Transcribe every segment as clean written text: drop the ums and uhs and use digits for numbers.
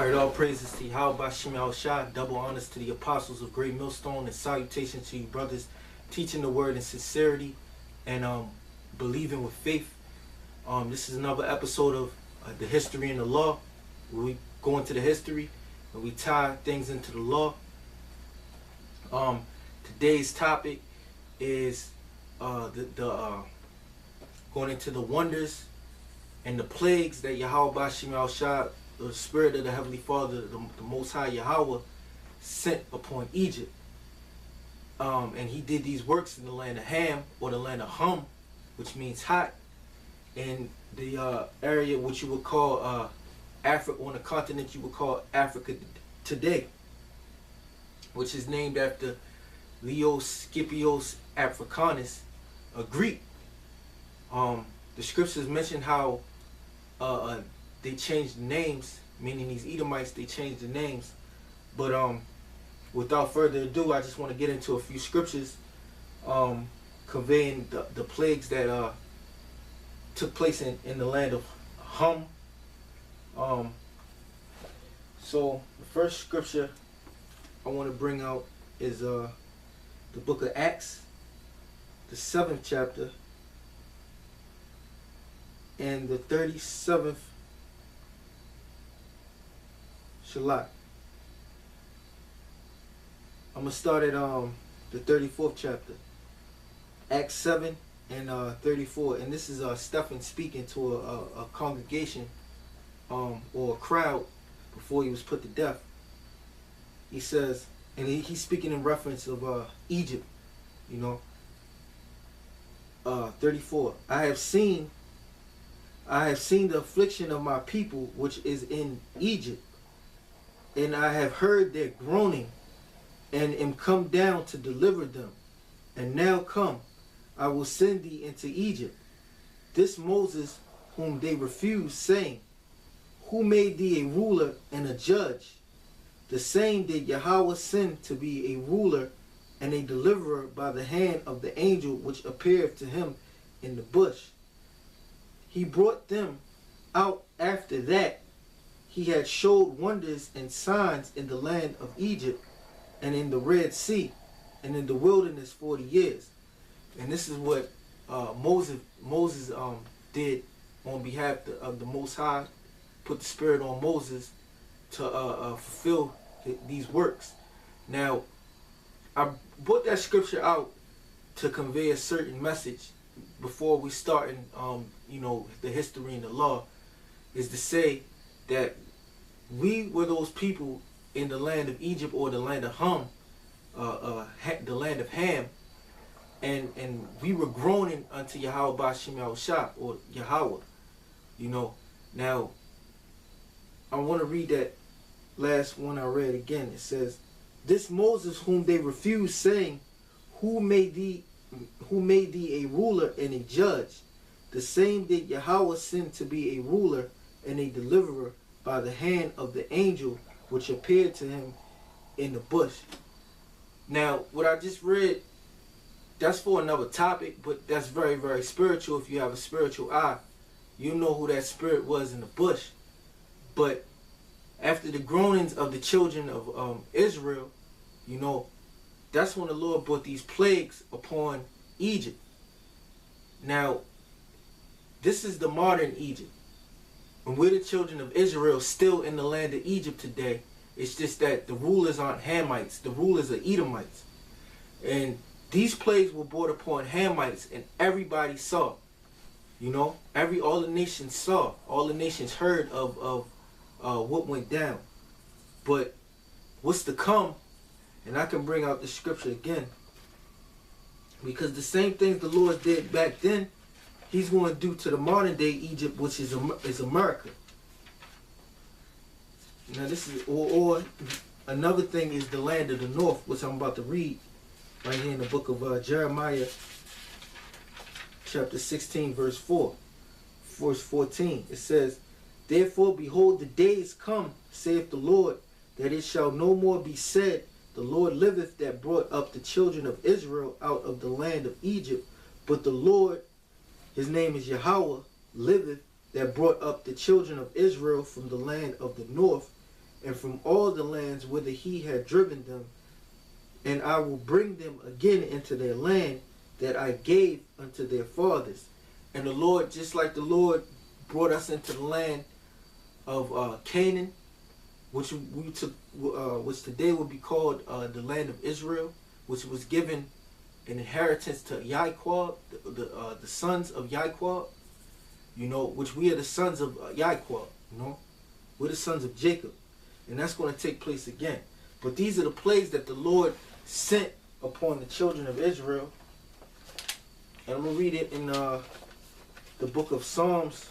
Alright, all praises to Yahweh Bashim Al Shah, double honors to the apostles of Great Millstone, and salutations to you brothers teaching the word in sincerity and believing with faith. This is another episode of the history and the law, where we go into the history and we tie things into the law. Today's topic is going into the wonders and the plagues that Yahweh Bashim Al Shah, the Spirit of the Heavenly Father, the Most High Yahweh, sent upon Egypt. And he did these works in the land of Ham, or the land of Hum, which means hot, in the area which you would call Africa, on the continent you would call Africa today, which is named after Leos Scipios Africanus, a Greek. The scriptures mention how they changed the names, meaning these Edomites, they changed the names. But without further ado, I just want to get into a few scriptures conveying the plagues that took place in the land of Hum. So the first scripture I want to bring out is the book of Acts, the 7th chapter, and the 37th Shalak. I'm going to start at the 34th chapter. Acts 7 and 34. And this is Stephen speaking to a congregation or a crowd before he was put to death. He says, and he's speaking in reference of Egypt, 34. I have seen the affliction of my people which is in Egypt, and I have heard their groaning, and am come down to deliver them. And now come, I will send thee into Egypt. This Moses whom they refused, saying, who made thee a ruler and a judge? The same did Yahweh send to be a ruler and a deliverer by the hand of the angel which appeared to him in the bush. He brought them out after that he had showed wonders and signs in the land of Egypt and in the Red Sea and in the wilderness 40 years. And this is what Moses did on behalf of the Most High, put the Spirit on Moses to fulfill these works. Now, I brought that scripture out to convey a certain message before we start in, the history and the law, is to say that we were those people in the land of Egypt, or the land of Hum, the land of Ham, and we were groaning unto Yahweh Bashim Yahushua, or Yahweh. Now I want to read that last one I read again. It says, this Moses whom they refused, saying, who made thee a ruler and a judge? The same did Yahweh send to be a ruler and a deliverer by the hand of the angel which appeared to him in the bush. Now, what I just read, that's for another topic, but that's very, very spiritual. If you have a spiritual eye, you know who that spirit was in the bush. But after the groanings of the children of Israel, that's when the Lord brought these plagues upon Egypt. Now, this is the modern Egypt. And we're the children of Israel still in the land of Egypt today. It's just that the rulers aren't Hamites. The rulers are Edomites. And these plagues were brought upon Hamites, and everybody saw. All the nations saw. All the nations heard of what went down. But what's to come, and I can bring out the scripture again, because the same things the Lord did back then, he's going to do to the modern day Egypt, which is America. Now this is, or another thing is the land of the north, which I'm about to read right here in the book of Jeremiah, chapter 16, verse 14. It says, therefore, behold, the days come, saith the Lord, that it shall no more be said, the Lord liveth that brought up the children of Israel out of the land of Egypt, but the Lord, his name is Yahweh, liveth that brought up the children of Israel from the land of the north, and from all the lands whither he had driven them, and I will bring them again into their land that I gave unto their fathers. And the Lord, just like the Lord brought us into the land of Canaan, which we took, which today would be called the land of Israel, which was given an inheritance to Yahweh, the sons of Yahweh, you know, which we are the sons of Yahweh, you know, we're the sons of Jacob, and that's going to take place again. But these are the plagues that the Lord sent upon the children of Israel, and I'm gonna read it in the book of Psalms,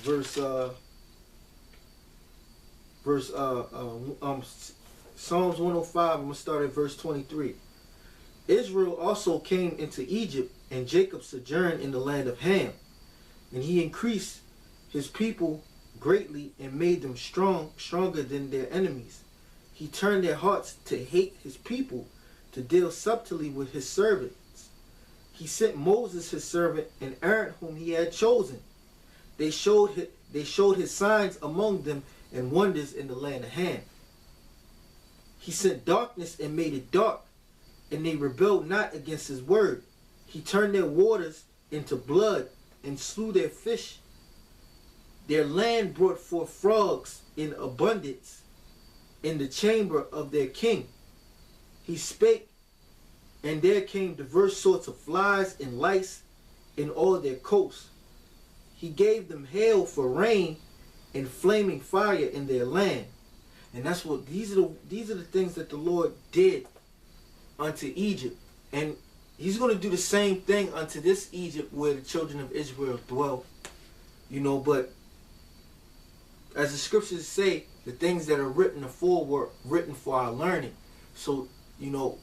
Psalms 105. I'm gonna start at verse 23. Israel also came into Egypt, and Jacob sojourned in the land of Ham, and he increased his people greatly and made them stronger than their enemies. He turned their hearts to hate his people, to deal subtly with his servants. He sent Moses his servant and Aaron whom he had chosen. They showed his signs among them and wonders in the land of Ham. He sent darkness and made it dark, and they rebelled not against his word. He turned their waters into blood and slew their fish. Their land brought forth frogs in abundance in the chamber of their king. He spake, and there came diverse sorts of flies and lice in all their coasts. He gave them hail for rain and flaming fire in their land. And that's what these are the things that the Lord did unto Egypt. And he's going to do the same thing unto this Egypt where the children of Israel dwell. You know, but as the scriptures say, the things that are written afore were written for our learning. So, you know,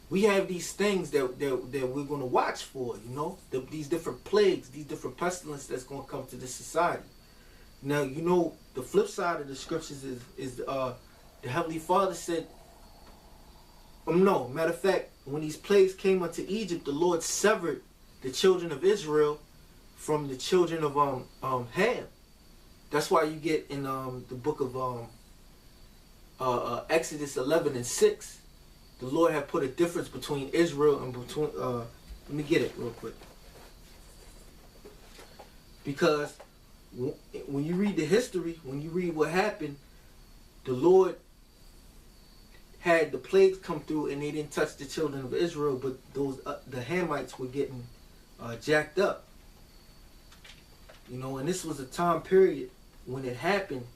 we have these things that we're going to watch for, you know, these different plagues, these different pestilences that's going to come to this society. Now, you know, the flip side of the scriptures is the Heavenly Father said, no, matter of fact, when these plagues came unto Egypt, the Lord severed the children of Israel from the children of Ham. That's why you get in the book of Exodus 11 and 6, the Lord had put a difference between Israel and between, let me get it real quick. Because when you read the history, when you read what happened, the Lord had the plagues come through and they didn't touch the children of Israel, but those the Hamites were getting jacked up. You know, and this was a time period when it happened.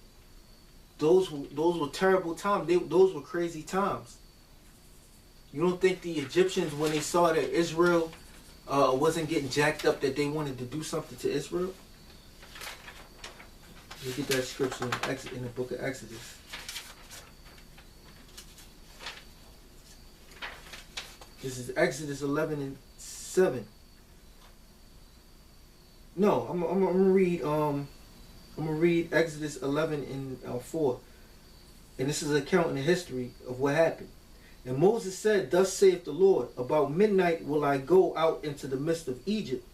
Those were terrible times. Those were crazy times. You don't think the Egyptians, when they saw that Israel wasn't getting jacked up, that they wanted to do something to Israel? Look at that scripture in the book of Exodus. This is Exodus 11 and 7. No, I'm gonna read Exodus 11 and 4. And this is an account in the history of what happened. And Moses said, Thus saith the Lord, about midnight will I go out into the midst of Egypt,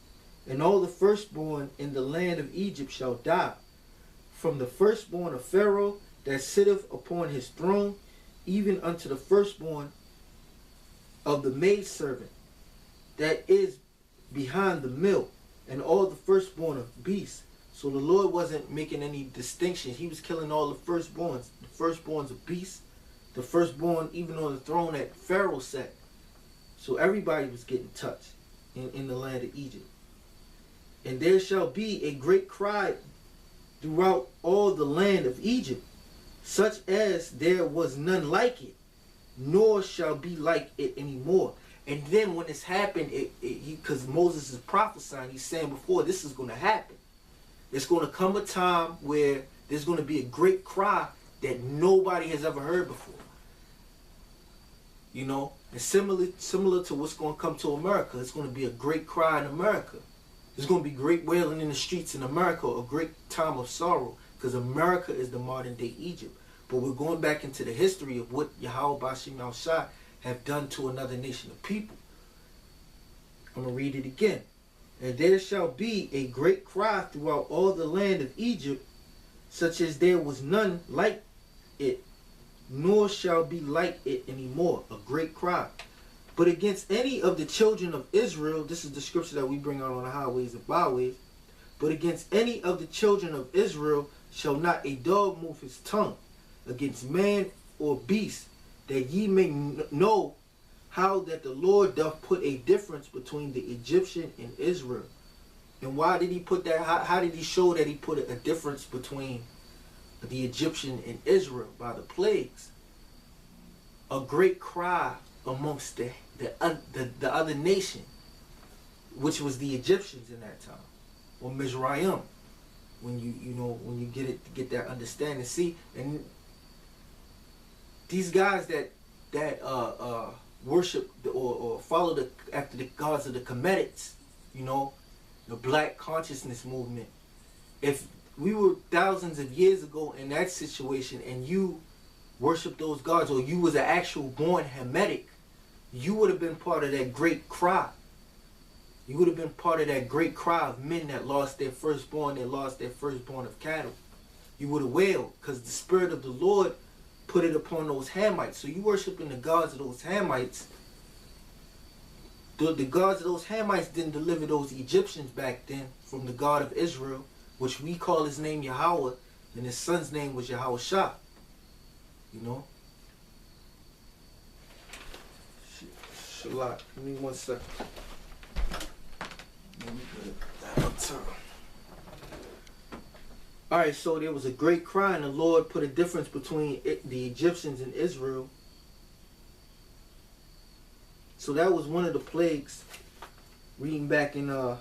and all the firstborn in the land of Egypt shall die, from the firstborn of Pharaoh that sitteth upon his throne, even unto the firstborn of the maidservant that is behind the mill, and all the firstborn of beasts. So the Lord wasn't making any distinction. He was killing all the firstborns of beasts, the firstborn even on the throne that Pharaoh sat. So everybody was getting touched in the land of Egypt. And there shall be a great cry throughout all the land of Egypt, such as there was none like it, nor shall be like it anymore. And then when this happened, because Moses is prophesying, he's saying before this is going to happen. There's going to come a time where there's going to be a great cry that nobody has ever heard before. You know, and similar to what's going to come to America. It's going to be a great cry in America. There's going to be great wailing in the streets in America, a great time of sorrow, because America is the modern day Egypt. But we're going back into the history of what Yahweh Bashim Al-Shai have done to another nation of people. I'm going to read it again. And there shall be a great cry throughout all the land of Egypt, such as there was none like it, nor shall be like it anymore, a great cry. But against any of the children of Israel, this is the scripture that we bring out on the highways and byways, but against any of the children of Israel shall not a dog move his tongue against man or beast, that ye may know how that the Lord doth put a difference between the Egyptian and Israel. And why did he put that? How did he show that he put a difference between the Egyptian and Israel? By the plagues. A great cry amongst the other nation, which was the Egyptians in that time, or Mizraim. When when you get that understanding. See, and these guys that worship or follow after the gods of the Kemetics, the Black Consciousness movement. If we were thousands of years ago in that situation and you worship those gods, or you was an actual born Hamitic, you would have been part of that great cry. You would have been part of that great cry of men that lost their firstborn, of cattle. You would have wailed, because the Spirit of the Lord put it upon those Hamites. So you worshiping the gods of those Hamites. The gods of those Hamites didn't deliver those Egyptians back then from the God of Israel, which we call his name Yahweh, and his son's name was Yahweh Shah. Shalak, give me 1 second. Alright, so there was a great cry, and the Lord put a difference between the Egyptians and Israel. So that was one of the plagues. Reading back in the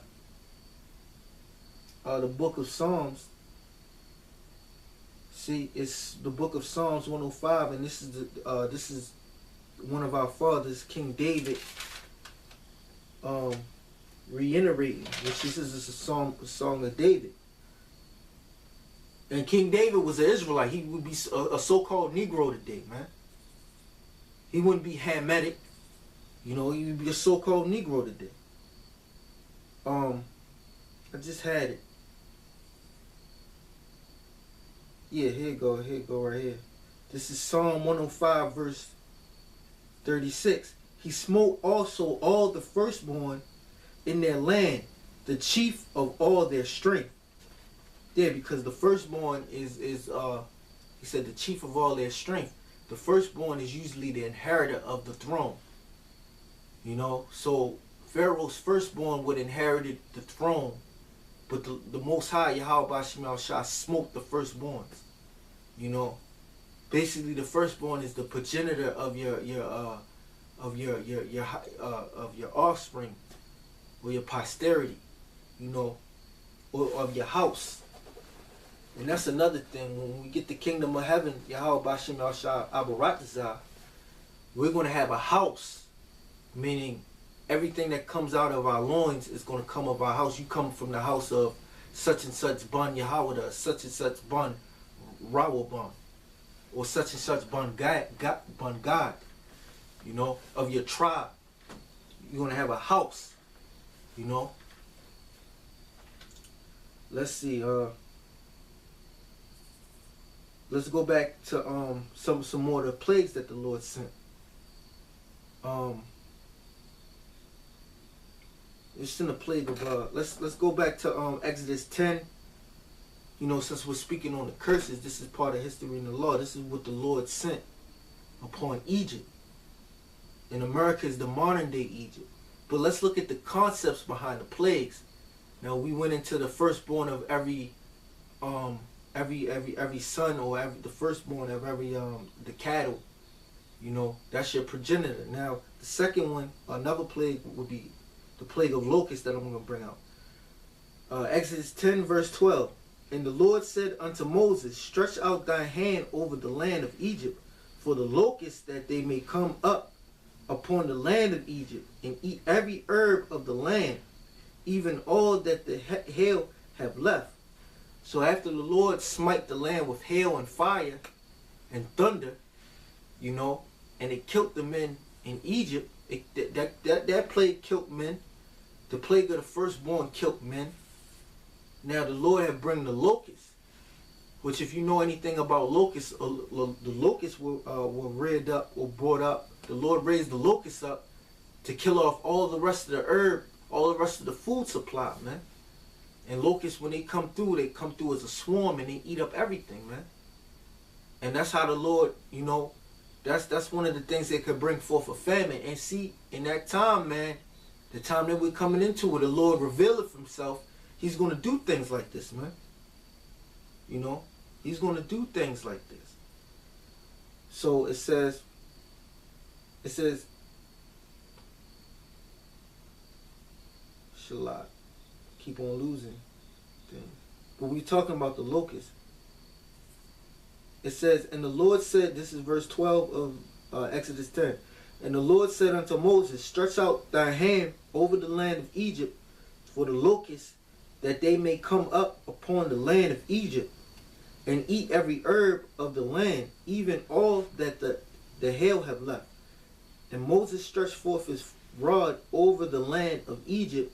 book of Psalms. See, it's the book of Psalms 105, and this is one of our fathers, King David, reiterating, which this is a song of David. And King David was an Israelite. He would be a so-called Negro today, man. He wouldn't be Hamitic. He would be a so-called Negro today. I just had it. Yeah, here you go right here. This is Psalm 105, verse 36. He smote also all the firstborn in their land, the chief of all their strength. Yeah, because the firstborn is he said the chief of all their strength. The firstborn is usually the inheritor of the throne. So Pharaoh's firstborn would inherit the throne, but the Most High Yahweh Shemel Shah smoked the firstborns. Basically the firstborn is the progenitor of your offspring, or your posterity, or of your house. And that's another thing. When we get the kingdom of heaven, Yahweh Bashim Al Shah Abaratazah, we're going to have a house, meaning everything that comes out of our loins is going to come of our house. You come from the house of such and such Bun Yahweh, such and such Bun Rawabun, or such and such Bun God, of your tribe. You're going to have a house, Let's see, let's go back to some more of the plagues that the Lord sent. It's in the plague of let's go back to Exodus 10. Since we're speaking on the curses, this is part of history and the law. This is what the Lord sent upon Egypt. And America is the modern day Egypt. But let's look at the concepts behind the plagues. Now we went into the firstborn of every son, or the firstborn of every the cattle. That's your progenitor. Now the second one, another plague, would be the plague of locusts that I'm going to bring out. Exodus 10 verse 12. And the Lord said unto Moses, stretch out thy hand over the land of Egypt, for the locusts, that they may come up upon the land of Egypt, and eat every herb of the land, even all that the hail have left. So after the Lord smite the land with hail and fire and thunder, and it killed the men in Egypt, that plague killed men. The plague of the firstborn killed men. Now the Lord had bring the locusts, which if you know anything about locusts, the locusts were reared up or brought up. The Lord raised the locusts up to kill off all the rest of the herb, all the rest of the food supply, man. And locusts, when they come through as a swarm and they eat up everything, man. And that's how the Lord, you know, that's one of the things that could bring forth a famine. And see, in that time, man, the time that we're coming into where the Lord revealeth himself, he's going to do things like this, man. You know, he's going to do things like this. So it says, Shalat, keep on losing things. But we're talking about the locusts. It says, and the Lord said, this is verse 12 of Exodus 10. And the Lord said unto Moses, stretch out thy hand over the land of Egypt for the locusts, that they may come up upon the land of Egypt, and eat every herb of the land, even all that the hail have left. And Moses stretched forth his rod over the land of Egypt,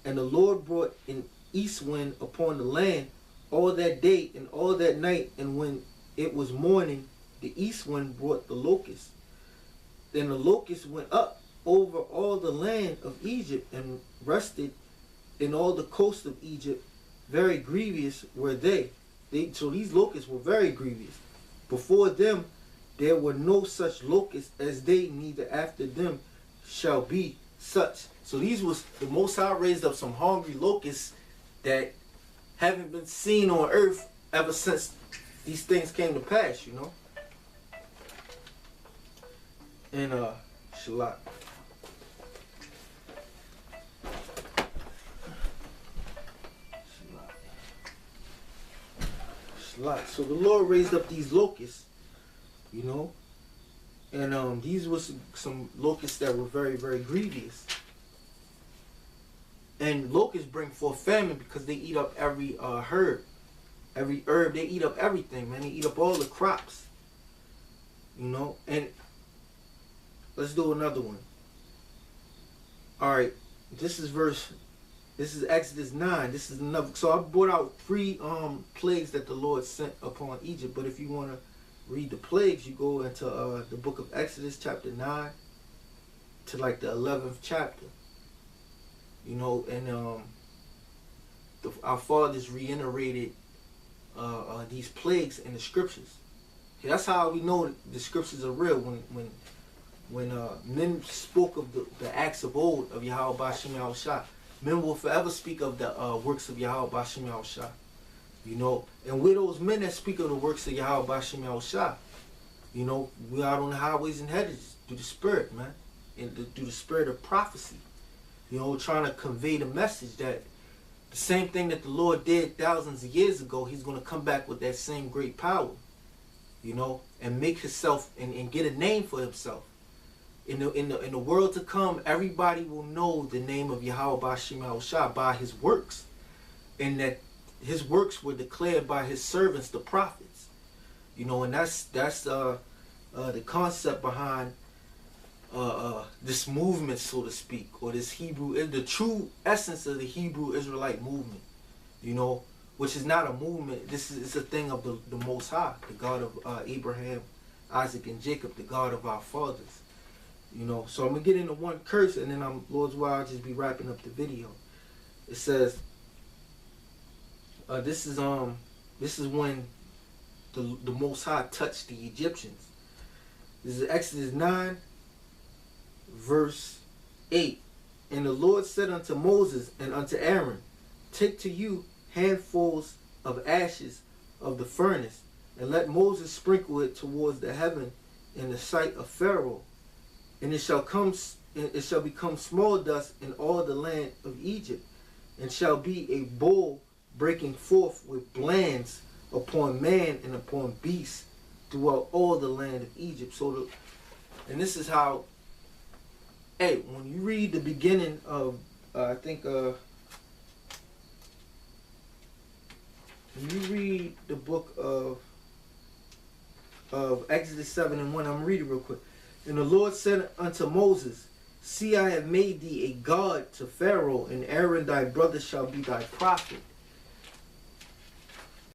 and the Lord brought an east wind upon the land all that day and all that night, and when it was morning, the east wind brought the locusts. Then the locusts went up over all the land of Egypt and rested in all the coast of Egypt. Very grievous were they. So these locusts were very grievous. Before them there were no such locusts as they, neither after them shall be such. So these was the Most High raised up some hungry locusts that haven't been seen on earth ever since these things came to pass, you know. And Shalat. So the Lord raised up these locusts, you know, and these were some locusts that were very, very grievous. And locusts bring forth famine because they eat up every herb, they eat up everything, man. They eat up all the crops, you know. And let's do another one. All right, this is Exodus 9. This is another. So I brought out 3 plagues that the Lord sent upon Egypt. But if you want to read the plagues, you go into the book of Exodus chapter 9 to like the 11th chapter. You know, and our fathers reiterated these plagues in the scriptures. Okay, that's how we know the scriptures are real. When men spoke of the acts of old of Yahweh Bashim Yahushua, men will forever speak of the works of Yahweh Bashim Yahushua. You know, and we're those men that speak of the works of Yahweh Bashim Yahushua. You know, we're out on the highways and hedges through the Spirit, man, and through the spirit of prophecy. You know, trying to convey the message that the same thing that the Lord did thousands of years ago, he's going to come back with that same great power, you know, and make himself and get a name for himself. In the world to come, everybody will know the name of Yahweh Bashim Yahushua by his works, and that his works were declared by his servants, the prophets. You know, and that's the concept behind this movement, so to speak, or this the true essence of the Hebrew Israelite movement, you know, which is not a movement. It's a thing of the Most High, the God of Abraham, Isaac, and Jacob, the God of our fathers, you know. So I'm gonna get into one curse, and then Lord's will, I'll just be wrapping up the video. It says, this is when the Most High touched the Egyptians. This is Exodus 9. Verse 8. And the Lord said unto Moses and unto Aaron, take to you handfuls of ashes of the furnace, and let Moses sprinkle it towards the heaven in the sight of Pharaoh, and it shall become small dust in all the land of Egypt, and shall be a bowl breaking forth with glands upon man and upon beasts throughout all the land of Egypt. And this is how. Hey, when you read the beginning of, I think, when you read the book of Exodus 7 and 1, I'm gonna read it real quick. And the Lord said unto Moses, see, I have made thee a god to Pharaoh, and Aaron thy brother shall be thy prophet.